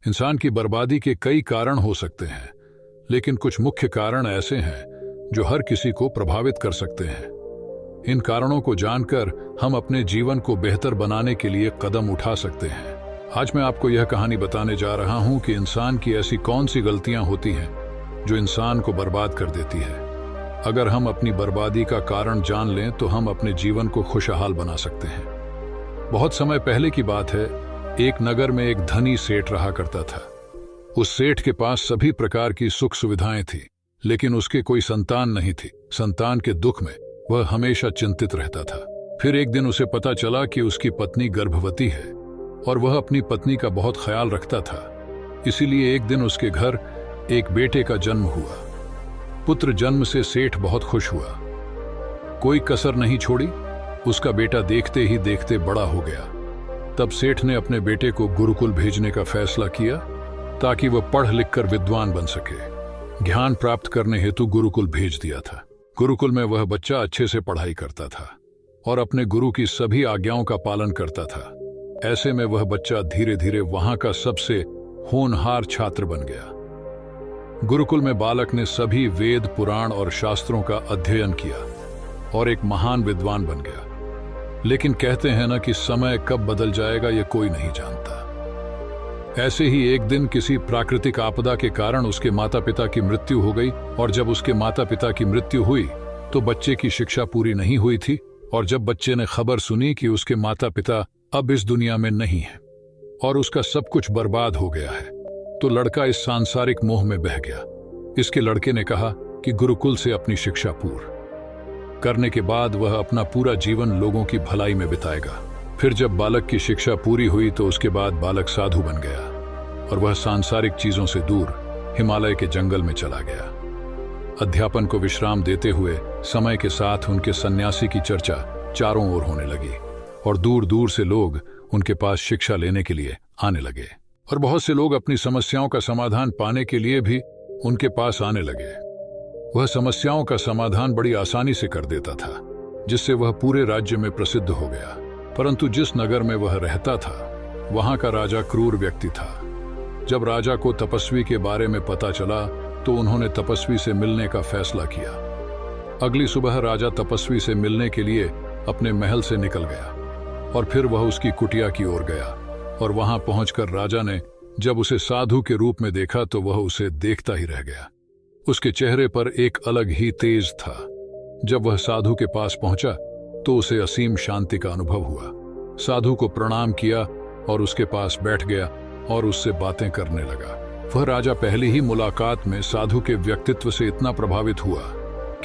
इंसान की बर्बादी के कई कारण हो सकते हैं, लेकिन कुछ मुख्य कारण ऐसे हैं जो हर किसी को प्रभावित कर सकते हैं। इन कारणों को जानकर हम अपने जीवन को बेहतर बनाने के लिए कदम उठा सकते हैं। आज मैं आपको यह कहानी बताने जा रहा हूं कि इंसान की ऐसी कौन सी गलतियां होती हैं जो इंसान को बर्बाद कर देती है। अगर हम अपनी बर्बादी का कारण जान लें तो हम अपने जीवन को खुशहाल बना सकते हैं। बहुत समय पहले की बात है, एक नगर में एक धनी सेठ रहा करता था। उस सेठ के पास सभी प्रकार की सुख सुविधाएं थी, लेकिन उसके कोई संतान नहीं थी। संतान के दुख में वह हमेशा चिंतित रहता था। फिर एक दिन उसे पता चला कि उसकी पत्नी गर्भवती है और वह अपनी पत्नी का बहुत ख्याल रखता था। इसीलिए एक दिन उसके घर एक बेटे का जन्म हुआ। पुत्र जन्म से सेठ बहुत खुश हुआ। कोई कसर नहीं छोड़ी। उसका बेटा देखते ही देखते बड़ा हो गया। तब सेठ ने अपने बेटे को गुरुकुल भेजने का फैसला किया ताकि वह पढ़ लिख कर विद्वान बन सके। ज्ञान प्राप्त करने हेतु गुरुकुल भेज दिया था। गुरुकुल में वह बच्चा अच्छे से पढ़ाई करता था और अपने गुरु की सभी आज्ञाओं का पालन करता था। ऐसे में वह बच्चा धीरे धीरे वहां का सबसे होनहार छात्र बन गया। गुरुकुल में बालक ने सभी वेद, पुराण और शास्त्रों का अध्ययन किया और एक महान विद्वान बन गया। लेकिन कहते हैं ना कि समय कब बदल जाएगा ये कोई नहीं जानता। ऐसे ही एक दिन किसी प्राकृतिक आपदा के कारण उसके माता पिता की मृत्यु हो गई, और जब उसके माता पिता की मृत्यु हुई तो बच्चे की शिक्षा पूरी नहीं हुई थी। और जब बच्चे ने खबर सुनी कि उसके माता पिता अब इस दुनिया में नहीं है और उसका सब कुछ बर्बाद हो गया है, तो लड़का इस सांसारिक मोह में बह गया। इसके लड़के ने कहा कि गुरुकुल से अपनी शिक्षा पूर्ण करने के बाद वह अपना पूरा जीवन लोगों की भलाई में बिताएगा। फिर जब बालक की शिक्षा पूरी हुई तो उसके बाद बालक साधु बन गया और वह सांसारिक चीजों से दूर हिमालय के जंगल में चला गया। अध्यापन को विश्राम देते हुए समय के साथ उनके सन्यासी की चर्चा चारों ओर होने लगी और दूर दूर से लोग उनके पास शिक्षा लेने के लिए आने लगे। और बहुत से लोग अपनी समस्याओं का समाधान पाने के लिए भी उनके पास आने लगे। वह समस्याओं का समाधान बड़ी आसानी से कर देता था, जिससे वह पूरे राज्य में प्रसिद्ध हो गया। परंतु जिस नगर में वह रहता था वहां का राजा क्रूर व्यक्ति था। जब राजा को तपस्वी के बारे में पता चला तो उन्होंने तपस्वी से मिलने का फैसला किया। अगली सुबह राजा तपस्वी से मिलने के लिए अपने महल से निकल गया और फिर वह उसकी कुटिया की ओर गया। और वहां पहुंचकर राजा ने जब उसे साधु के रूप में देखा तो वह उसे देखता ही रह गया। उसके चेहरे पर एक अलग ही तेज था। जब वह साधु के पास पहुंचा तो उसे असीम शांति का अनुभव हुआ। साधु को प्रणाम किया और उसके पास बैठ गया और उससे बातें करने लगा। वह राजा पहली ही मुलाकात में साधु के व्यक्तित्व से इतना प्रभावित हुआ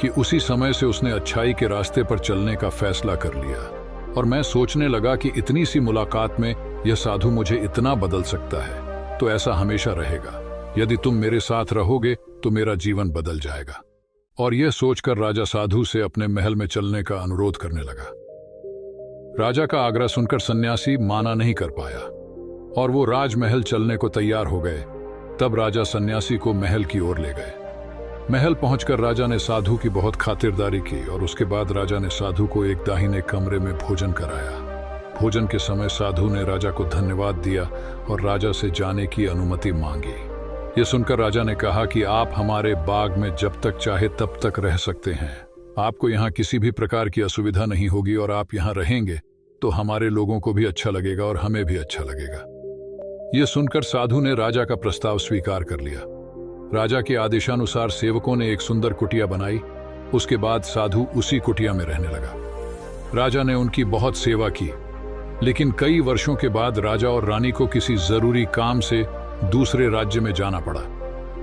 कि उसी समय से उसने अच्छाई के रास्ते पर चलने का फैसला कर लिया। और मैं सोचने लगा कि इतनी सी मुलाकात में यह साधु मुझे इतना बदल सकता है, तो ऐसा हमेशा रहेगा। यदि तुम मेरे साथ रहोगे तो मेरा जीवन बदल जाएगा। और यह सोचकर राजा साधु से अपने महल में चलने का अनुरोध करने लगा। राजा का आग्रह सुनकर सन्यासी माना नहीं कर पाया और वो राजमहल चलने को तैयार हो गए। तब राजा सन्यासी को महल की ओर ले गए। महल पहुंचकर राजा ने साधु की बहुत खातिरदारी की और उसके बाद राजा ने साधु को एक दाहिने कमरे में भोजन कराया। भोजन के समय साधु ने राजा को धन्यवाद दिया और राजा से जाने की अनुमति मांगी। यह सुनकर राजा ने कहा कि आप हमारे बाग में जब तक चाहे तब तक रह सकते हैं। आपको यहाँ किसी भी प्रकार की असुविधा नहीं होगी और आप यहाँ रहेंगे तो हमारे लोगों को भी अच्छा लगेगा और हमें भी अच्छा लगेगा। यह सुनकर साधु ने राजा का प्रस्ताव स्वीकार कर लिया। राजा के आदेशानुसार सेवकों ने एक सुंदर कुटिया बनाई। उसके बाद साधु उसी कुटिया में रहने लगा। राजा ने उनकी बहुत सेवा की, लेकिन कई वर्षों के बाद राजा और रानी को किसी जरूरी काम से दूसरे राज्य में जाना पड़ा।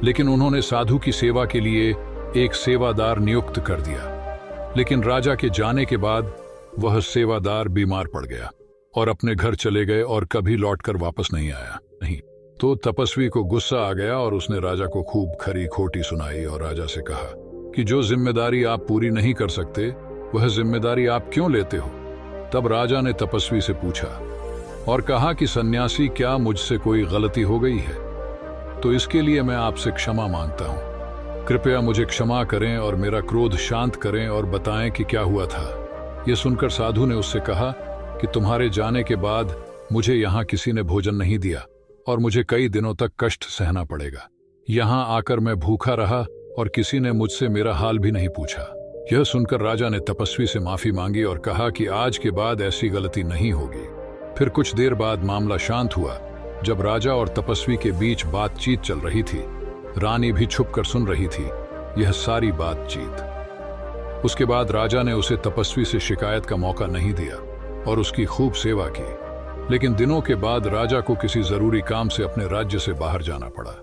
लेकिन उन्होंने साधु की सेवा के लिए एक सेवादार नियुक्त कर दिया। लेकिन राजा के जाने के बाद वह सेवादार बीमार पड़ गया और अपने घर चले गए और कभी लौटकर वापस नहीं आया। नहीं तो तपस्वी को गुस्सा आ गया और उसने राजा को खूब खरी खोटी सुनाई और राजा से कहा कि जो जिम्मेदारी आप पूरी नहीं कर सकते वह जिम्मेदारी आप क्यों लेते हो। तब राजा ने तपस्वी से पूछा और कहा कि सन्यासी, क्या मुझसे कोई गलती हो गई है? तो इसके लिए मैं आपसे क्षमा मांगता हूं। कृपया मुझे क्षमा करें और मेरा क्रोध शांत करें और बताएं कि क्या हुआ था। यह सुनकर साधु ने उससे कहा कि तुम्हारे जाने के बाद मुझे यहाँ किसी ने भोजन नहीं दिया और मुझे कई दिनों तक कष्ट सहना पड़ेगा। यहाँ आकर मैं भूखा रहा और किसी ने मुझसे मेरा हाल भी नहीं पूछा। यह सुनकर राजा ने तपस्वी से माफी मांगी और कहा कि आज के बाद ऐसी गलती नहीं होगी। फिर कुछ देर बाद मामला शांत हुआ। जब राजा और तपस्वी के बीच बातचीत चल रही थी, रानी भी छुपकर सुन रही थी यह सारी बातचीत। उसके बाद राजा ने उसे तपस्वी से शिकायत का मौका नहीं दिया और उसकी खूब सेवा की। लेकिन दिनों के बाद राजा को किसी जरूरी काम से अपने राज्य से बाहर जाना पड़ा।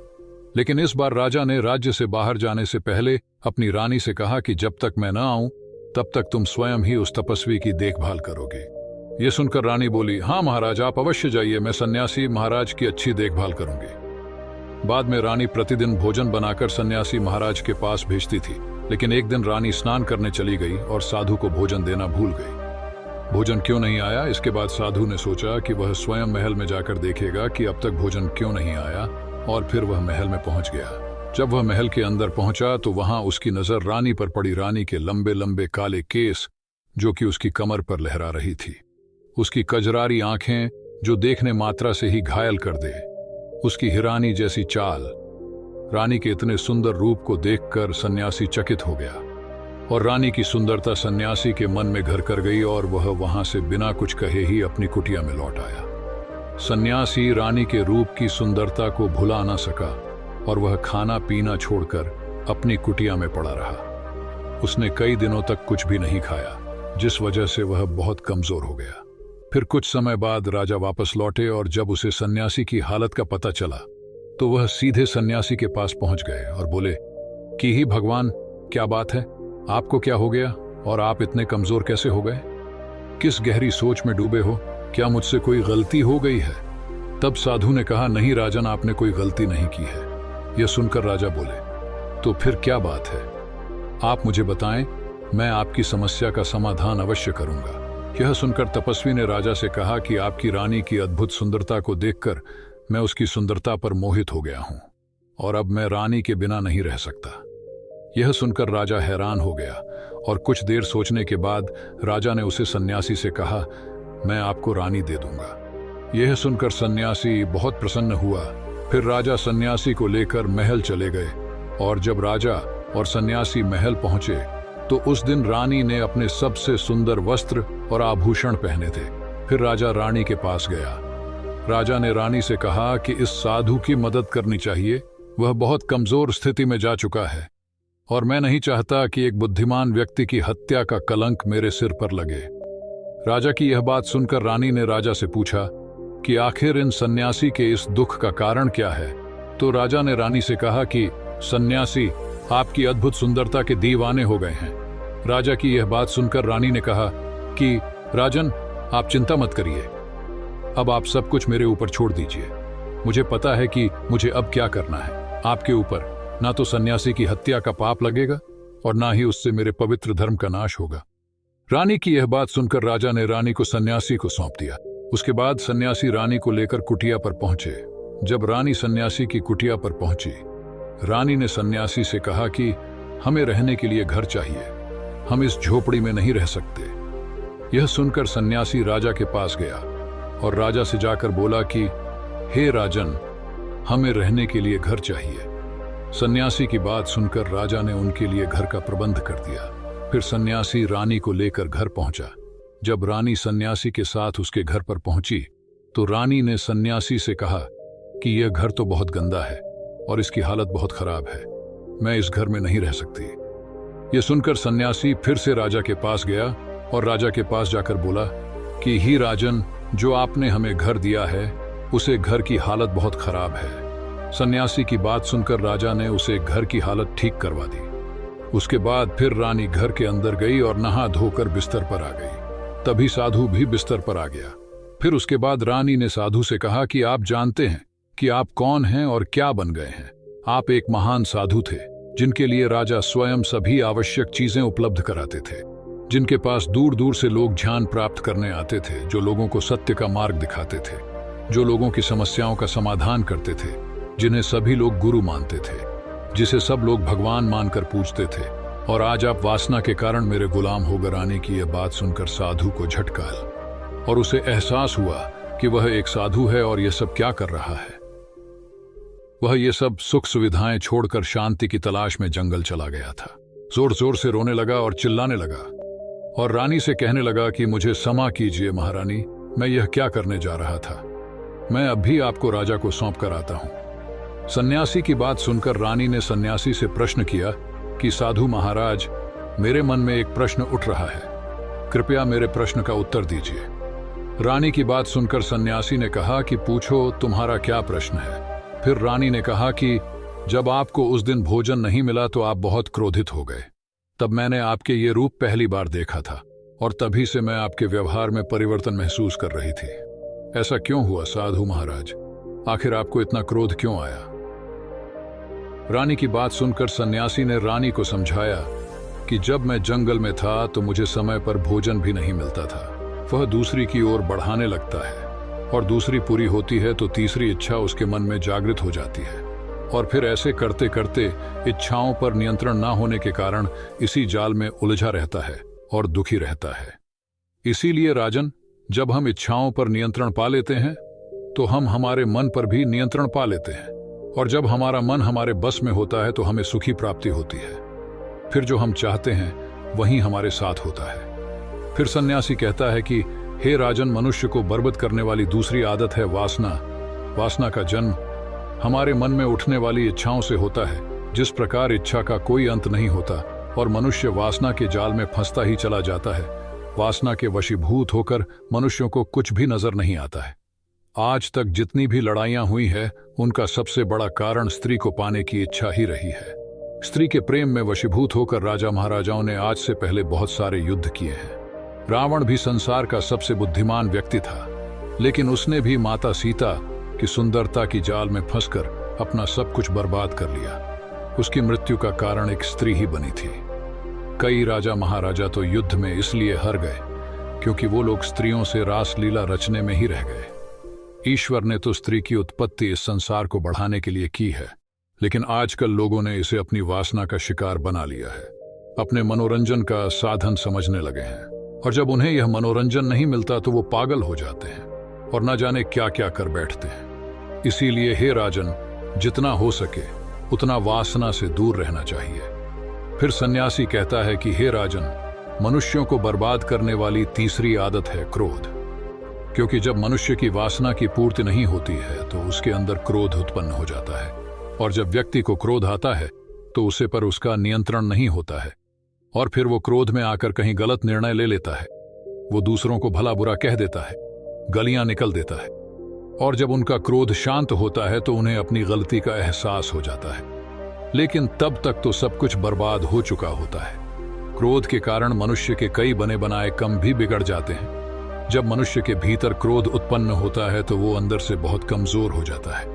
लेकिन इस बार राजा ने राज्य से बाहर जाने से पहले अपनी रानी से कहा कि जब तक मैं न आऊं तब तक तुम स्वयं ही उस तपस्वी की देखभाल करोगे। यह सुनकर रानी बोली, हाँ महाराज, आप अवश्य जाइए, मैं सन्यासी महाराज की अच्छी देखभाल करूंगी। बाद में रानी प्रतिदिन भोजन बनाकर सन्यासी महाराज के पास भेजती थी। लेकिन एक दिन रानी स्नान करने चली गई और साधु को भोजन देना भूल गई। भोजन क्यों नहीं आया? इसके बाद साधु ने सोचा कि वह स्वयं महल में जाकर देखेगा कि अब तक भोजन क्यों नहीं आया, और फिर वह महल में पहुंच गया। जब वह महल के अंदर पहुंचा तो वहां उसकी नजर रानी पर पड़ी। रानी के लंबे लंबे काले केस जो कि उसकी कमर पर लहरा रही थी, उसकी कजरारी आंखें जो देखने मात्रा से ही घायल कर दे, उसकी हिरानी जैसी चाल। रानी के इतने सुंदर रूप को देखकर सन्यासी चकित हो गया और रानी की सुंदरता सन्यासी के मन में घर कर गई और वह वहां से बिना कुछ कहे ही अपनी कुटिया में लौट आया। सन्यासी रानी के रूप की सुंदरता को भुला ना सका और वह खाना पीना छोड़कर अपनी कुटिया में पड़ा रहा। उसने कई दिनों तक कुछ भी नहीं खाया, जिस वजह से वह बहुत कमजोर हो गया। फिर कुछ समय बाद राजा वापस लौटे और जब उसे सन्यासी की हालत का पता चला तो वह सीधे सन्यासी के पास पहुंच गए और बोले कि ही भगवान, क्या बात है, आपको क्या हो गया और आप इतने कमजोर कैसे हो गए? किस गहरी सोच में डूबे हो? क्या मुझसे कोई गलती हो गई है? तब साधु ने कहा, नहीं राजन, आपने कोई गलती नहीं की है। यह सुनकर राजा बोले, तो फिर क्या बात है? आप मुझे बताएं, मैं आपकी समस्या का समाधान अवश्य करूंगा। यह सुनकर तपस्वी ने राजा से कहा कि आपकी रानी की अद्भुत सुंदरता को देखकर मैं उसकी सुंदरता पर मोहित हो गया हूं और अब मैं रानी के बिना नहीं रह सकता। यह सुनकर राजा हैरान हो गया और कुछ देर सोचने के बाद राजा ने उसे सन्यासी से कहा, मैं आपको रानी दे दूंगा। यह सुनकर सन्यासी बहुत प्रसन्न हुआ। फिर राजा सन्यासी को लेकर महल चले गए और जब राजा और सन्यासी महल पहुंचे तो उस दिन रानी ने अपने सबसे सुंदर वस्त्र और आभूषण पहने थे। फिर राजा रानी के पास गया। राजा ने रानी से कहा कि इस साधु की मदद करनी चाहिए, वह बहुत कमजोर स्थिति में जा चुका है और मैं नहीं चाहता कि एक बुद्धिमान व्यक्ति की हत्या का कलंक मेरे सिर पर लगे। राजा की यह बात सुनकर रानी ने राजा से पूछा कि आखिर इन सन्यासी के इस दुख का कारण क्या है। तो राजा ने रानी से कहा कि सन्यासी आपकी अद्भुत सुंदरता के दीवाने हो गए हैं। राजा की यह बात सुनकर रानी ने कहा कि राजन, आप चिंता मत करिए, अब आप सब कुछ मेरे ऊपर छोड़ दीजिए। मुझे पता है कि मुझे अब क्या करना है। आपके ऊपर ना तो सन्यासी की हत्या का पाप लगेगा और ना ही उससे मेरे पवित्र धर्म का नाश होगा। रानी की यह बात सुनकर राजा ने रानी को सन्यासी को सौंप दिया। उसके बाद सन्यासी रानी को लेकर कुटिया पर पहुंचे। जब रानी सन्यासी की कुटिया पर पहुंची, रानी ने सन्यासी से कहा कि हमें रहने के लिए घर चाहिए, हम इस झोपड़ी में नहीं रह सकते। यह सुनकर सन्यासी राजा के पास गया और राजा से जाकर बोला कि हे राजन, हमें रहने के लिए घर चाहिए। सन्यासी की बात सुनकर राजा ने उनके लिए घर का प्रबंध कर दिया। फिर सन्यासी रानी को लेकर घर पहुंचा। जब रानी सन्यासी के साथ उसके घर पर पहुंची तो रानी ने सन्यासी से कहा कि यह घर तो बहुत गंदा है और इसकी हालत बहुत खराब है, मैं इस घर में नहीं रह सकती। यह सुनकर सन्यासी फिर से राजा के पास गया और राजा के पास जाकर बोला कि ही राजन, जो आपने हमें घर दिया है उसे घर की हालत बहुत खराब है। सन्यासी की बात सुनकर राजा ने उसे घर की हालत ठीक करवा दी। उसके बाद फिर रानी घर के अंदर गई और नहा धोकर बिस्तर पर आ गई। तभी साधु भी बिस्तर पर आ गया। फिर उसके बाद रानी ने साधु से कहा कि आप जानते हैं कि आप कौन हैं और क्या बन गए हैं। आप एक महान साधु थे जिनके लिए राजा स्वयं सभी आवश्यक चीजें उपलब्ध कराते थे, जिनके पास दूर दूर से लोग ध्यान प्राप्त करने आते थे, जो लोगों को सत्य का मार्ग दिखाते थे, जो लोगों की समस्याओं का समाधान करते थे, जिन्हें सभी लोग गुरु मानते थे, जिसे सब लोग भगवान मानकर पूजते थे। और आज आप वासना के कारण मेरे गुलाम होकर आने की यह बात सुनकर साधु को झटका और उसे एहसास हुआ कि वह एक साधु है और यह सब क्या कर रहा है। वह ये सब सुख सुविधाएं छोड़कर शांति की तलाश में जंगल चला गया था। जोर जोर से रोने लगा और चिल्लाने लगा और रानी से कहने लगा कि मुझे क्षमा कीजिए महारानी, मैं यह क्या करने जा रहा था। मैं अब भी आपको राजा को सौंप कर आता हूं। सन्यासी की बात सुनकर रानी ने सन्यासी से प्रश्न किया कि साधु महाराज, मेरे मन में एक प्रश्न उठ रहा है, कृपया मेरे प्रश्न का उत्तर दीजिए। रानी की बात सुनकर सन्यासी ने कहा कि पूछो, तुम्हारा क्या प्रश्न है। फिर रानी ने कहा कि जब आपको उस दिन भोजन नहीं मिला तो आप बहुत क्रोधित हो गए। तब मैंने आपके ये रूप पहली बार देखा था और तभी से मैं आपके व्यवहार में परिवर्तन महसूस कर रही थी। ऐसा क्यों हुआ साधु महाराज? आखिर आपको इतना क्रोध क्यों आया? रानी की बात सुनकर सन्यासी ने रानी को समझाया कि जब मैं जंगल में था तो मुझे समय पर भोजन भी नहीं मिलता था। वह दूसरी की ओर बढ़ाने लगता है और दूसरी पूरी होती है तो तीसरी इच्छा उसके मन में जागृत हो जाती है और फिर ऐसे करते करते इच्छाओं पर नियंत्रण न होने के कारण इसी जाल में उलझा रहता है और दुखी रहता है। इसीलिए राजन, जब हम इच्छाओं पर नियंत्रण पा लेते हैं तो हम हमारे मन पर भी नियंत्रण पा लेते हैं और जब हमारा मन हमारे बस में होता है तो हमें सुखी प्राप्ति होती है। फिर जो हम चाहते हैं वही हमारे साथ होता है। फिर सन्यासी कहता है कि हे राजन, मनुष्य को बर्बाद करने वाली दूसरी आदत है वासना। वासना का जन्म हमारे मन में उठने वाली इच्छाओं से होता है। जिस प्रकार इच्छा का कोई अंत नहीं होता और मनुष्य वासना के जाल में फंसता ही चला जाता है, वासना के वशीभूत होकर मनुष्यों को कुछ भी नजर नहीं आता है। आज तक जितनी भी लड़ाइयां हुई है उनका सबसे बड़ा कारण स्त्री को पाने की इच्छा ही रही है। स्त्री के प्रेम में वशीभूत होकर राजा महाराजाओं ने आज से पहले बहुत सारे युद्ध किए हैं। रावण भी संसार का सबसे बुद्धिमान व्यक्ति था, लेकिन उसने भी माता सीता की सुंदरता की जाल में फंसकर अपना सब कुछ बर्बाद कर लिया। उसकी मृत्यु का कारण एक स्त्री ही बनी थी। कई राजा महाराजा तो युद्ध में इसलिए हार गए क्योंकि वो लोग स्त्रियों से रासलीला रचने में ही रह गए। ईश्वर ने तो स्त्री की उत्पत्ति इस संसार को बढ़ाने के लिए की है, लेकिन आजकल लोगों ने इसे अपनी वासना का शिकार बना लिया है, अपने मनोरंजन का साधन समझने लगे हैं और जब उन्हें यह मनोरंजन नहीं मिलता तो वो पागल हो जाते हैं और न जाने क्या क्या कर बैठते हैं। इसीलिए हे राजन, जितना हो सके उतना वासना से दूर रहना चाहिए। फिर सन्यासी कहता है कि हे राजन, मनुष्यों को बर्बाद करने वाली तीसरी आदत है क्रोध। क्योंकि जब मनुष्य की वासना की पूर्ति नहीं होती है तो उसके अंदर क्रोध उत्पन्न हो जाता है और जब व्यक्ति को क्रोध आता है तो उसे पर उसका नियंत्रण नहीं होता है और फिर वो क्रोध में आकर कहीं गलत निर्णय ले लेता है। वो दूसरों को भला बुरा कह देता है, गलियां निकल देता है और जब उनका क्रोध शांत होता है तो उन्हें अपनी गलती का एहसास हो जाता है, लेकिन तब तक तो सब कुछ बर्बाद हो चुका होता है। क्रोध के कारण मनुष्य के कई बने बनाए काम भी बिगड़ जाते हैं। जब मनुष्य के भीतर क्रोध उत्पन्न होता है तो वो अंदर से बहुत कमजोर हो जाता है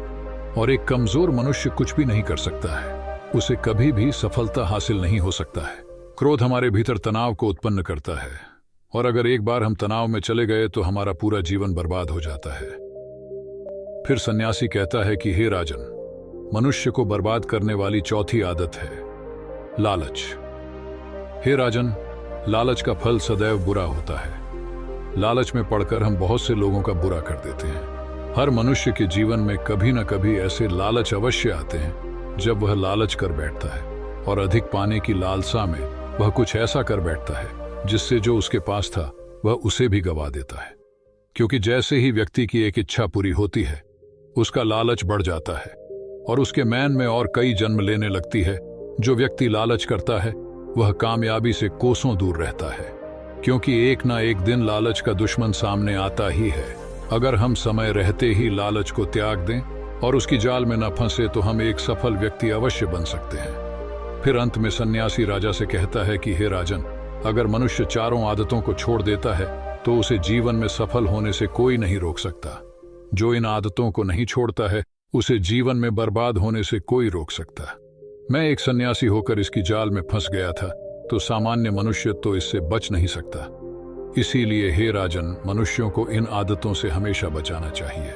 और एक कमजोर मनुष्य कुछ भी नहीं कर सकता है, उसे कभी भी सफलता हासिल नहीं हो सकता है। क्रोध हमारे भीतर तनाव को उत्पन्न करता है और अगर एक बार हम तनाव में चले गए तो हमारा पूरा जीवन बर्बाद हो जाता है। फिर सन्यासी कहता है कि हे राजन, मनुष्य को बर्बाद करने वाली चौथी आदत है लालच। हे राजन, लालच का फल सदैव बुरा होता है। लालच में पड़कर हम बहुत से लोगों का बुरा कर देते हैं। हर मनुष्य के जीवन में कभी न कभी ऐसे लालच अवश्य आते हैं जब वह लालच कर बैठता है और अधिक पाने की लालसा में वह कुछ ऐसा कर बैठता है जिससे जो उसके पास था वह उसे भी गवा देता है। क्योंकि जैसे ही व्यक्ति की एक इच्छा पूरी होती है उसका लालच बढ़ जाता है और उसके मैन में और कई जन्म लेने लगती है। जो व्यक्ति लालच करता है वह कामयाबी से कोसों दूर रहता है, क्योंकि एक ना एक दिन लालच का दुश्मन सामने आता ही है। अगर हम समय रहते ही लालच को त्याग दें और उसकी जाल में न फंसे तो हम एक सफल व्यक्ति अवश्य बन सकते हैं। फिर अंत में सन्यासी राजा से कहता है कि हे राजन, अगर मनुष्य चारों आदतों को छोड़ देता है तो उसे जीवन में सफल होने से कोई नहीं रोक सकता। जो इन आदतों को नहीं छोड़ता है उसे जीवन में बर्बाद होने से कोई रोक सकता। मैं एक सन्यासी होकर इसकी जाल में फंस गया था तो सामान्य मनुष्य तो इससे बच नहीं सकता। इसीलिए हे राजन, मनुष्यों को इन आदतों से हमेशा बचाना चाहिए।